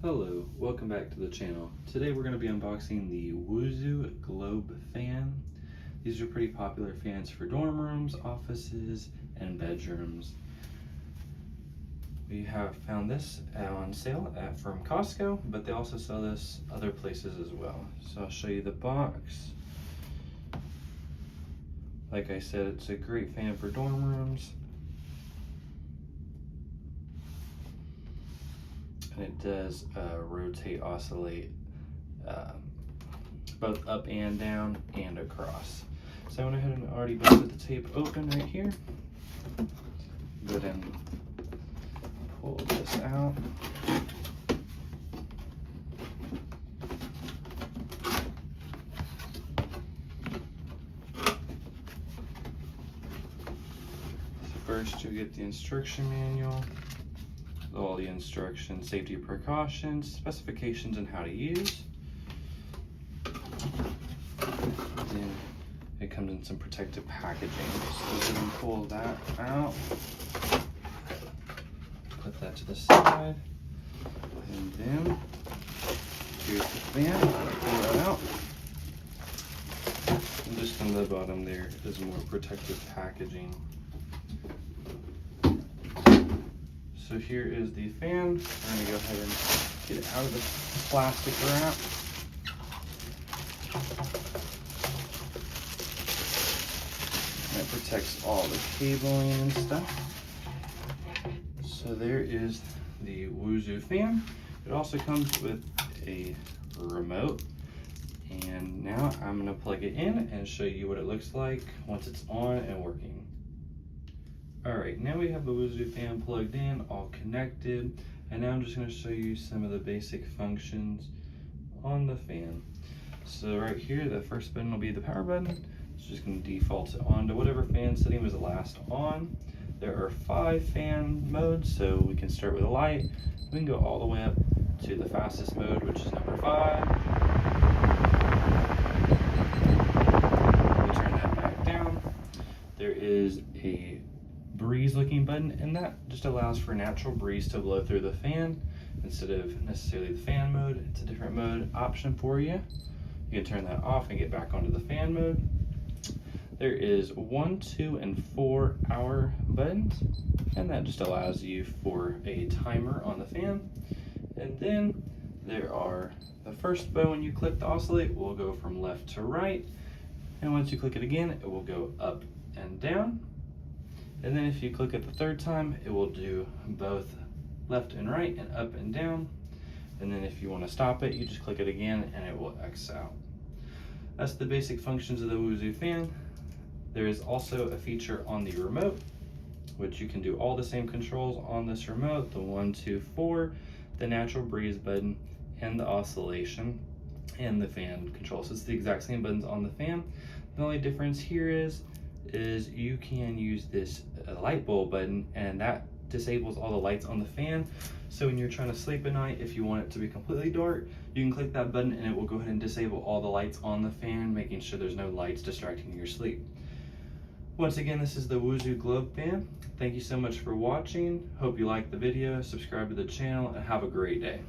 Hello, welcome back to the channel. Today we're going to be unboxing the Woozoo Globe fan. These are pretty popular fans for dorm rooms, offices, and bedrooms. We have found this on sale from Costco, but they also sell this other places as well. So I'll show you the box. Like I said, it's a great fan for dorm rooms. And it does rotate, oscillate, both up and down and across. So I went ahead and already busted the tape open right here. Go ahead and pull this out. First, you'll get the instruction manual. All the instructions, safety precautions, specifications, and how to use. Then it comes in some protective packaging. So we can pull that out. Put that to the side. And then here's the fan. Pull that out. And just on the bottom there is more protective packaging. So here is the fan. We're going to go ahead and get it out of the plastic wrap. And it protects all the cabling and stuff. So there is the Woozoo fan. It also comes with a remote. And now I'm going to plug it in and show you what it looks like once it's on and working. Alright, now we have the Woozoo fan plugged in, all connected, and now I'm just going to show you some of the basic functions on the fan. So right here, the first button will be the power button. It's just going to default it on to whatever fan setting was last on. There are 5 fan modes, so we can start with a light. We can go all the way up to the fastest mode, which is number 5. We turn that back down. There is a breeze looking button, and that just allows for natural breeze to blow through the fan instead of necessarily the fan mode. It's a different mode option for you. You can turn that off and get back onto the fan mode. There is 1, 2, and 4 hour buttons, and that just allows you for a timer on the fan. And then there are the first button. When you click the oscillate, will go from left to right, and once you click it again, it will go up and down. And then if you click it the third time, it will do both left and right and up and down. And then if you want to stop it, you just click it again and it will X out. That's the basic functions of the Woozoo fan. There is also a feature on the remote, which you can do all the same controls on this remote, the 1, 2, 4, the natural breeze button, and the oscillation, and the fan control. So it's the exact same buttons on the fan. The only difference here is you can use this light bulb button, and that disables all the lights on the fan. So when you're trying to sleep at night, if you want it to be completely dark, you can click that button and it will go ahead and disable all the lights on the fan, making sure there's no lights distracting your sleep. Once again, this is the Woozoo Globe fan. Thank you so much for watching. Hope you liked the video, subscribe to the channel, and have a great day.